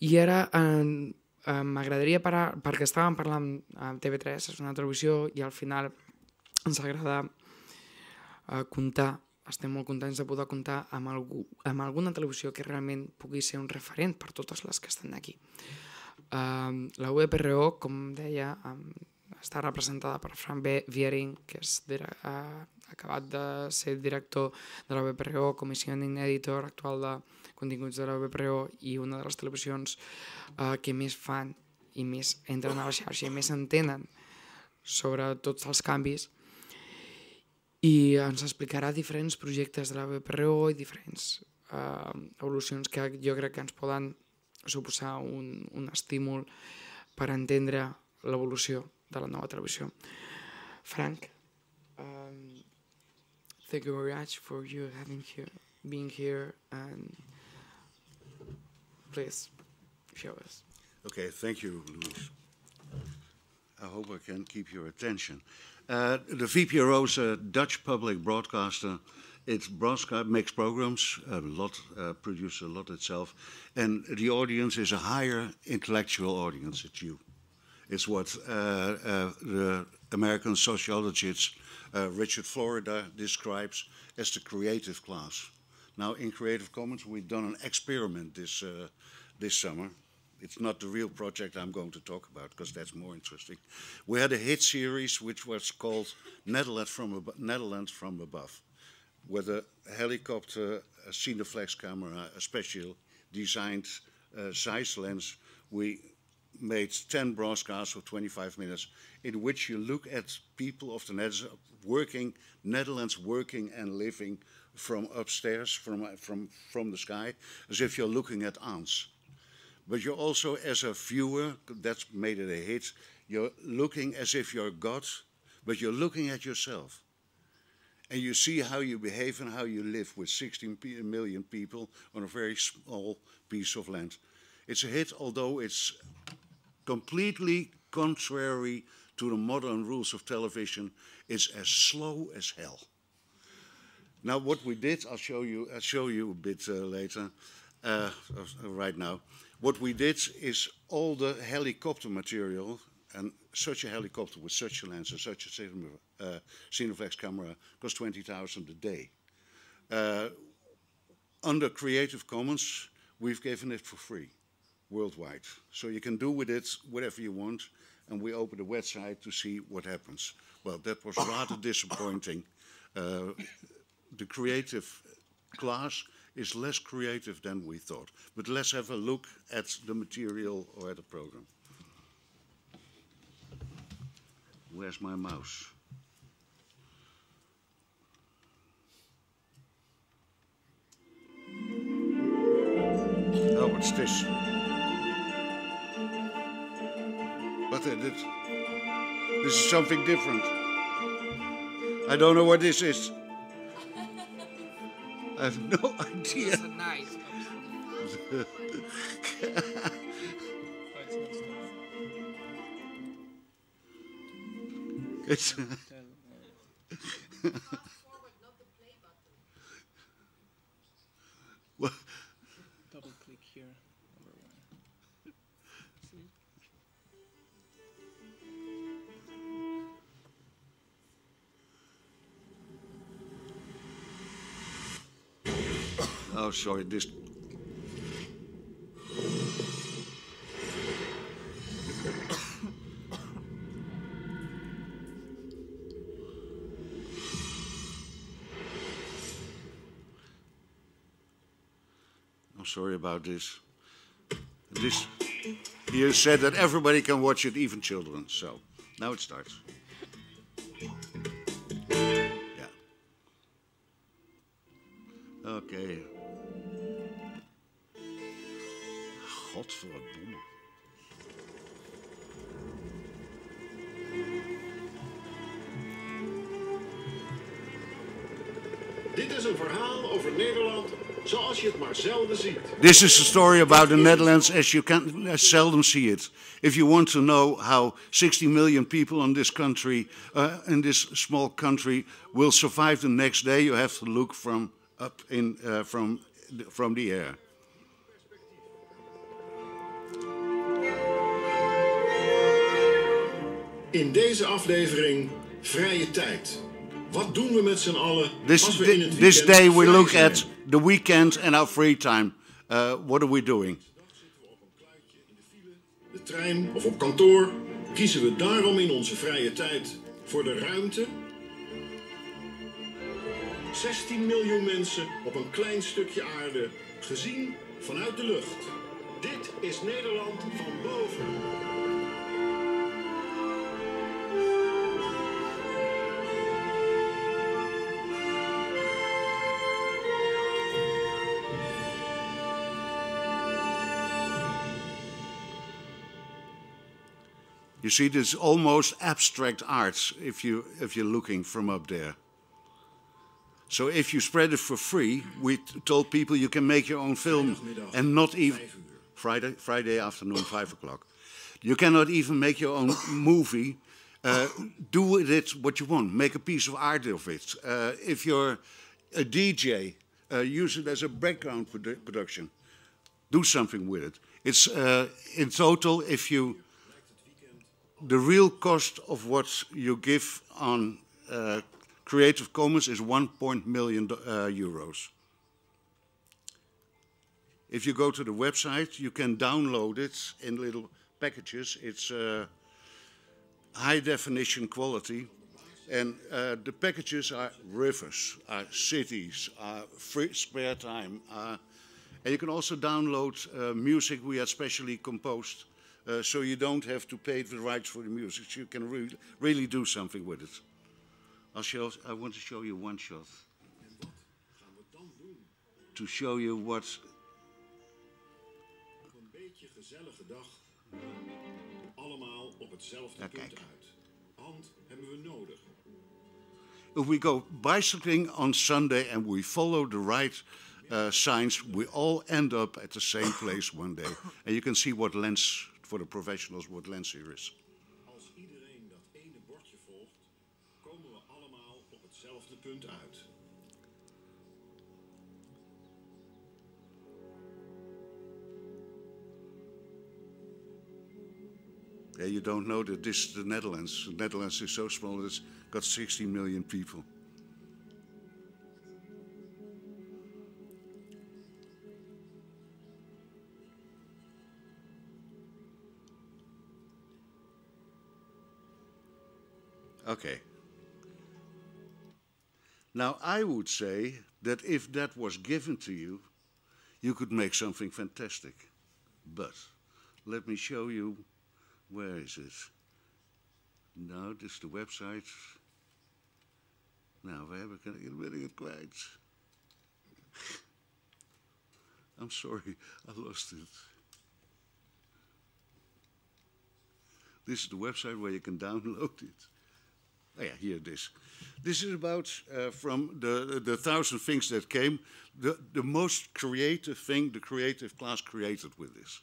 I ara m'agradaria parar, perquè estàvem parlant amb TV3, és una televisió, i al final ens agrada comptar, estem molt contents de poder comptar amb alguna televisió que realment pugui ser un referent per totes les que estan aquí. La VPRO, com deia, està representada per Frank Wiering, que és acabat de ser director de la VPRO, commissioning editor actual de continguts de la VPRO, i una de les televisions que més fan i més entren a la xarxa i més entenen sobre tots els canvis, i ens explicarà diferents projectes de la VPRO i diferents evolucions que jo crec que ens poden suposar un estímul per entendre l'evolució de la nova televisió. Frank, thank you very much for you being here, and please show us. Okay, thank you, Luis. I hope I can keep your attention. The VPRO is a Dutch public broadcaster. It makes programs, produces a lot itself, and the audience is a higher intellectual audience. It's you. It's what the American sociologist Richard Florida describes as the creative class. Now, in Creative Commons, we've done an experiment this summer. It's not the real project I'm going to talk about, because that's more interesting. We had a hit series which was called Netherlands from Above, with a helicopter, a Cineflex camera, a special designed Zeiss lens. We made 10 broadcasts of 25 minutes in which you look at people of the Netherlands working and living from upstairs, from the sky, as if you're looking at ants. But you're also, as a viewer, that's made it a hit, you're looking as if you're God, but you're looking at yourself. And you see how you behave and how you live with 16 million people on a very small piece of land. It's a hit, although it's completely contrary to the modern rules of television. It's as slow as hell. Now, what we did, I'll show you a bit later, right now. What we did is all the helicopter material, and such a helicopter with such a lens and such a Cineflex camera costs 20,000 a day. Under Creative Commons, we've given it for free, worldwide. So you can do with it whatever you want, and we open the website to see what happens. Well, that was rather disappointing. The creative class is less creative than we thought. But let's have a look at the material or at the program. Where's my mouse? Oh, what's this? What is it? This is something different. I don't know what this is. I have no idea. It's a knife. It's what? Double click here. Oh, sorry, this. I'm sorry about this. This here said that everybody can watch it, even children. So now it starts. Yeah. Okay. Godverdomme. Dit is een verhaal over Nederland zoals je het maar zelden ziet. This is a story about the Netherlands as you can seldom see it. If you want to know how 60 million people in this country, in this small country, will survive the next day, you have to look from up in from the air. In deze aflevering vrije tijd. Wat doen we met z'n allen als we in het weekend This day we look vrij at zijn? the weekend and our free time. What are we doing? Zitten we op een kluitje in de file, de trein of op kantoor? Kiezen we daarom in onze vrije tijd voor de ruimte? 16 miljoen mensen op een klein stukje aarde, gezien vanuit de lucht. Dit is Nederland van boven. You see, this is almost abstract art if you're looking from up there. So if you spread it for free, we told people you can make your own film and not even Friday afternoon, 5 o'clock. You cannot even make your own movie. Do with it what you want. Make a piece of art of it. If you're a DJ, use it as a background production. Do something with it. It's in total, if you the real cost of what you give on Creative Commons is 1 million euros. If you go to the website, you can download it in little packages. It's high definition quality. And the packages are rivers, are cities, are free spare time. And you can also download music we had specially composed. So you don't have to pay the rights for the music. You can really do something with it. I want to show you one shot. To show you what... Op een beetje gezellige dag. Allemaal op hetzelfde punt uit. Hand hebben we nodig. If we go bicycling on Sunday and we follow the right signs, we all end up at the same place one day. And you can see what lens... For the professionals, what lens here is. Als iedereen dat ene bordje volgt, komen we allemaal op hetzelfde punt uit. Yeah, you don't know that this is the Netherlands. The Netherlands is so small, it's got 16 million people. Okay. Now, I would say that if that was given to you, you could make something fantastic. But let me show you, where is it? No, this is the website. Nou, ben ik het kwijt. I'm sorry, I lost it. This is the website where you can download it. Oh yeah, here it is. This is about, from the 1,000 things that came, the most creative thing the creative class created with this.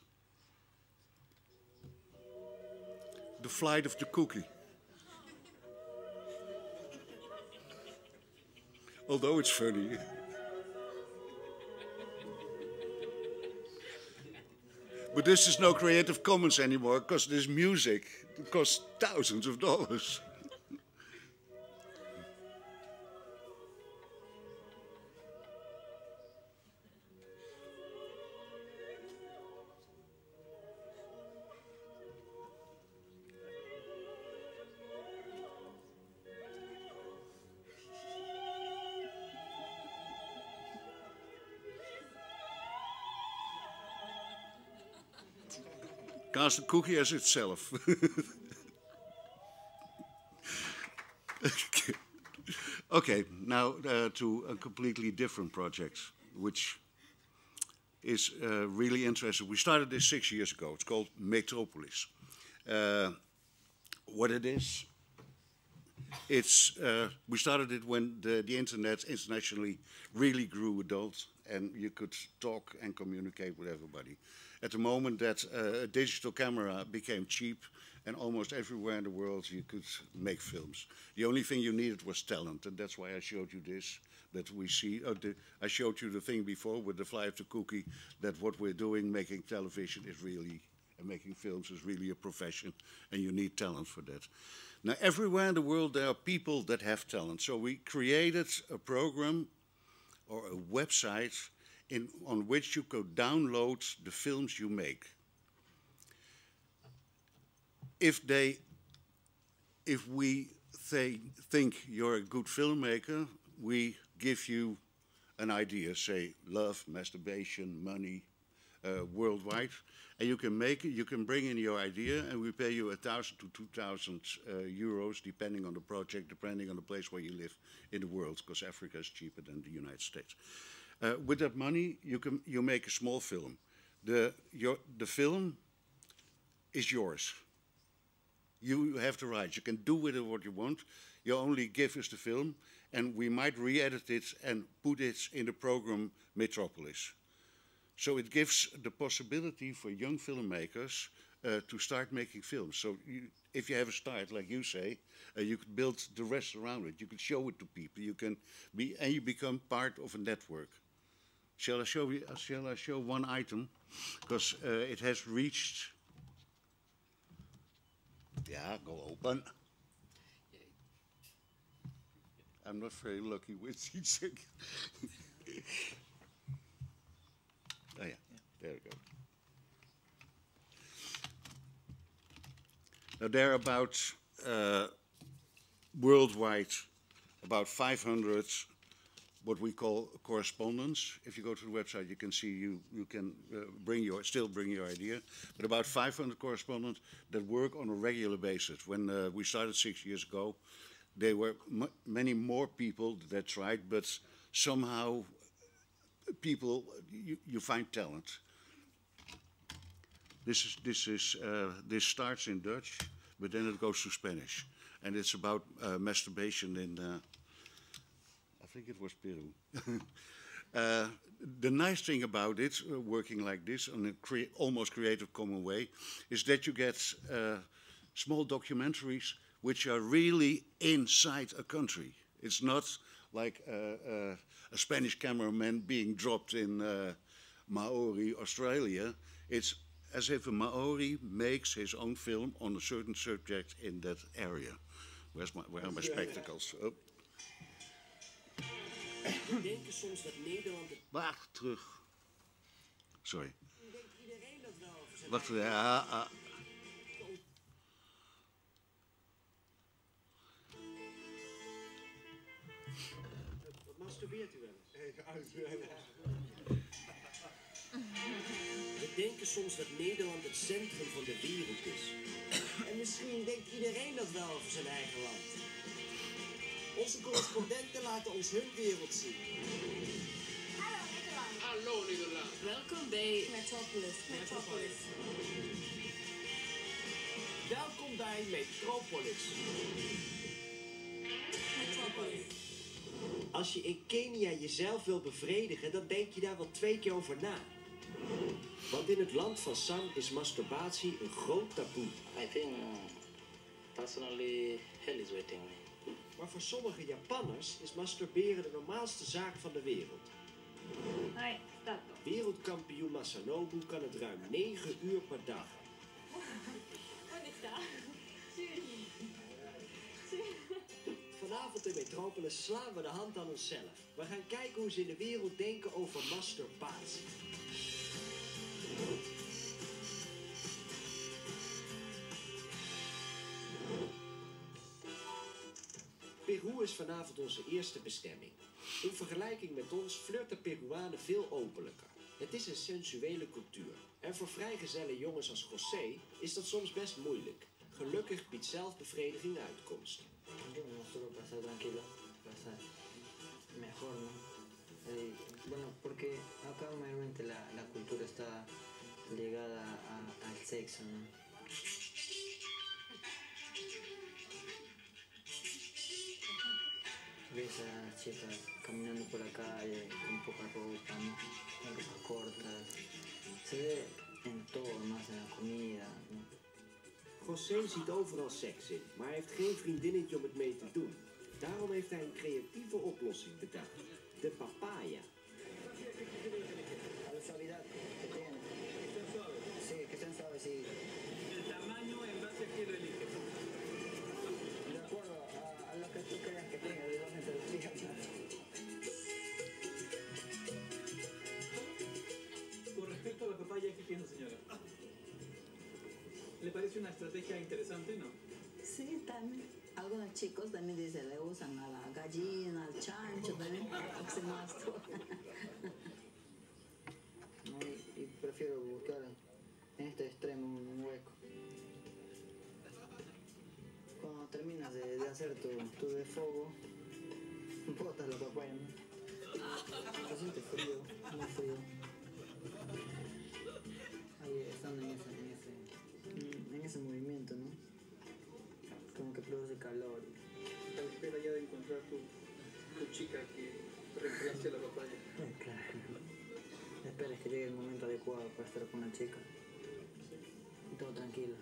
The flight of the cookie. Although it's funny. But this is no Creative Commons anymore, because this music costs thousands of dollars. Cast the cookie as itself. Okay, now to a completely different project, which is really interesting. We started this 6 years ago. It's called Metropolis. What it is, it's we started it when the internet internationally really grew adult, and you could talk and communicate with everybody. At the moment that a digital camera became cheap, and almost everywhere in the world you could make films. The only thing you needed was talent, and that's why I showed you this, that we see, I showed you the thing before with the fly of the cookie, that what we're doing, making television, is really And making films is really a profession, and you need talent for that. Now, everywhere in the world, there are people that have talent. So we created a program or a website on which you could download the films you make. If we think you're a good filmmaker, we give you an idea, say love, masturbation, money, worldwide, and you can make it. You can bring in your idea, and we pay you 1,000 to 2,000 euros, depending on the project, depending on the place where you live in the world, because Africa is cheaper than the United States. With that money, you make a small film. The film is yours. You have the rights. You can do with it what you want. You only give us the film, and we might re-edit it and put it in the program Metropolis. So it gives the possibility for young filmmakers to start making films. So if you have a start, like you say, you could build the rest around it. You could show it to people. You can and you become part of a network. Shall I show one item? Because it has reached. Yeah, go open. I'm not very lucky with these things. Oh yeah, there we go. Now there are about, worldwide, about 500 what we call correspondents. If you go to the website, you can see you can still bring your idea. But about 500 correspondents that work on a regular basis. When we started 6 years ago, there were many more people that tried, but somehow people, you find talent. This starts in Dutch, but then it goes to Spanish, and it's about masturbation in. I think it was Peru. The nice thing about it, working like this in a almost creative common way, is that you get small documentaries which are really inside a country. It's not like a Spanish cameraman being dropped in Maori, Australia. It's as if a Maori makes his own film on a certain subject in that area. Where are my spectacles? Oh. We denken soms dat Nederland... Wacht, terug. Sorry. Denkt iedereen dat wel over zijn... Wacht, ja. Wat masturbeert u wel eens? We denken soms dat Nederland het centrum van de wereld is. En misschien denkt iedereen dat wel over zijn eigen land. Onze correspondenten laten ons hun wereld zien. Hallo Nederland. Hallo Nederland. Welkom bij Metropolis. Welkom bij Metropolis. Als je in Kenia jezelf wil bevredigen, dan denk je daar wel 2 keer over na. Want in het land van Sam is masturbatie een groot taboe. I think personally hell is waiting me. Maar voor sommige Japanners is masturberen de normaalste zaak van de wereld. Wereldkampioen Masanobu kan het ruim 9 uur per dag. Vanavond in Metropolis slaan we de hand aan onszelf. We gaan kijken hoe ze in de wereld denken over masturbatie. Peru is vanavond onze eerste bestemming. In vergelijking met ons flirten Peruanen veel openlijker. Het is een sensuele cultuur. En voor vrijgezelle jongens als José is dat soms best moeilijk. Gelukkig biedt zelfbevrediging uitkomst. Mejor, ¿no? Bueno, porque acá mayormente la cultura está ligada al sexo, ¿no? Ves a chicas caminando por la calle con poca ropa, ¿no? Con ropas cortas. Se ve en todo, más en la comida, ¿no? José ziet overal seks in, maar hij heeft geen vriendinnetje om het mee te doen. Daarom heeft hij een creatieve oplossing bedacht. De papaya. La suavidad que tiene. Sí, que están suaves, sí. parece una estrategia interesante, ¿no? Sí, también. Algunos chicos también dicen, le usan a la gallina, al chancho, también, se muestra. No, y prefiero buscar en este extremo un hueco. Cuando terminas de hacer tu desfogo, botas la papaya, ¿no? Se siente frío, muy frío. Ahí estando en ese movimiento, ¿no? Como que produce calor. A la espera ya de encontrar tu chica que reemplace la papaya. Claro. Esperes que llegue el momento adecuado para estar con una chica. Y todo tranquilo.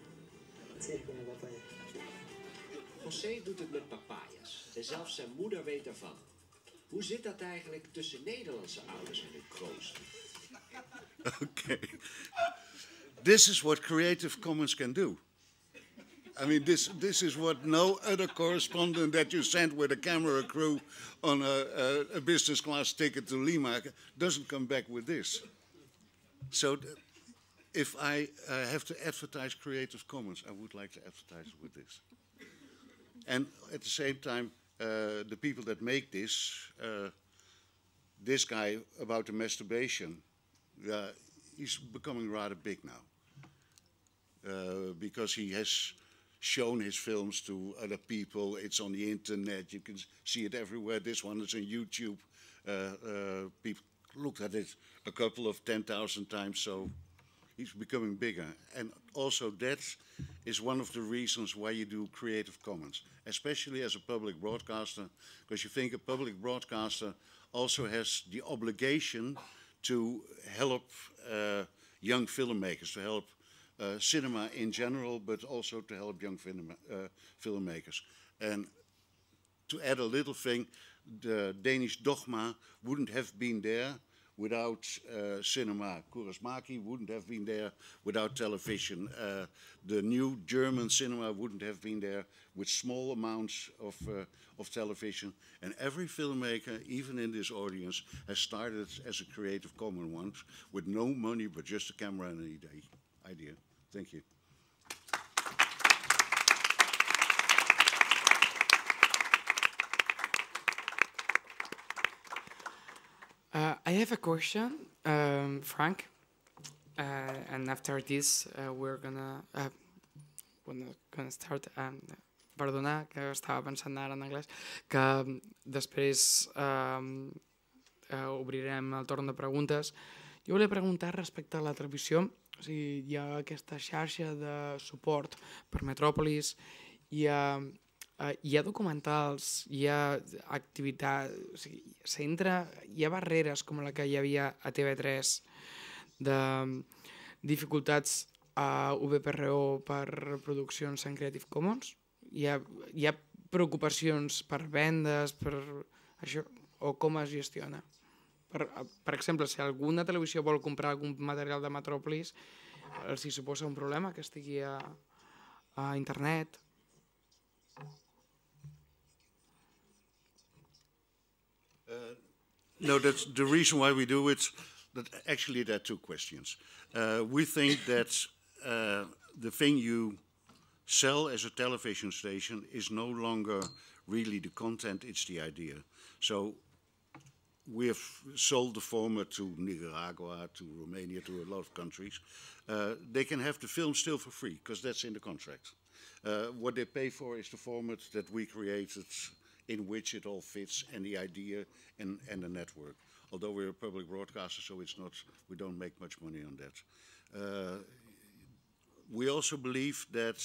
Sí, con la papaya. José doet het met papayas. En zelfs zijn moeder weet ervan. Hoe zit dat eigenlijk tussen Nederlandse ouders en hun kroost? Okay. This is what Creative Commons can do. I mean, this is what no other correspondent that you send with a camera crew on a business class ticket to Lima doesn't come back with this. So if I have to advertise Creative Commons, I would like to advertise it with this. And at the same time, the people that make this guy about the masturbation, he's becoming rather big now. Because he has shown his films to other people. It's on the internet. You can see it everywhere. This one is on YouTube. People looked at it a couple of 10,000 times, so he's becoming bigger. And also that is one of the reasons why you do Creative Commons, especially as a public broadcaster, because you think a public broadcaster also has the obligation to help young filmmakers, to help cinema in general, but also to help young filmmakers. And to add a little thing, the Danish dogma wouldn't have been there without cinema. Kurosmaki wouldn't have been there without television. The new German cinema wouldn't have been there with small amounts of television. And every filmmaker, even in this audience, has started as a Creative Commons once with no money but just a camera and an idea. Thank you. I have a question, Frank, and after this we're gonna start. Perdona, que estava pensant ara en anglès, que després obrirem el torn de preguntes. Jo volia preguntar respecte a la televisió. O sigui, hi ha aquesta xarxa de suport per metròpolis, hi ha documentals, hi ha activitat, o sigui, hi ha barreres com la que hi havia a TV3 de dificultats a VPRO per produccions en Creative Commons? Hi ha preocupacions per vendes, per això, o com es gestiona? Per exemple, si alguna televisió vol comprar algun material de Metròpolis, els hi suposa un problema que estigui a internet? No, that's the reason why we do it. That actually, there are two questions. We think that the thing you sell as a television station is no longer really the content, it's the idea. So we have sold the format to Nicaragua, to Romania, to a lot of countries. They can have the film still for free, because that's in the contract. What they pay for is the format that we created, in which it all fits, and the idea and the network. Although we're a public broadcaster, so it's not, we don't make much money on that. We also believe that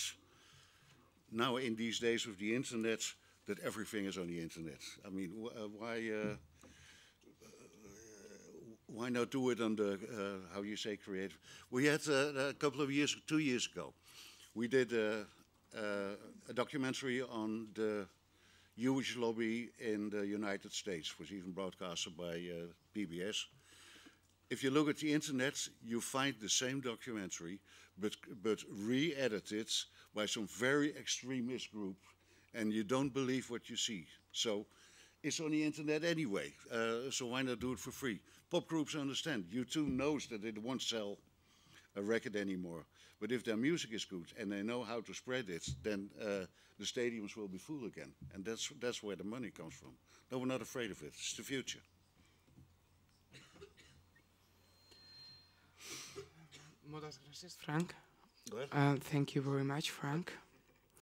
now in these days of the internet, that everything is on the internet. I mean, why not do it on the, how you say, creative? We had a couple of years, 2 years ago, we did a documentary on the Jewish lobby in the United States, was even broadcasted by PBS. If you look at the internet, you find the same documentary, but re-edited by some very extremist group, and you don't believe what you see. So it's on the internet anyway, so why not do it for free? Pop groups understand. U2 knows that it won't sell a record anymore. But if their music is good and they know how to spread it, then the stadiums will be full again. And that's where the money comes from. No, we're not afraid of it. It's the future. Moltes gràcies, Frank. Go ahead. Thank you very much, Frank.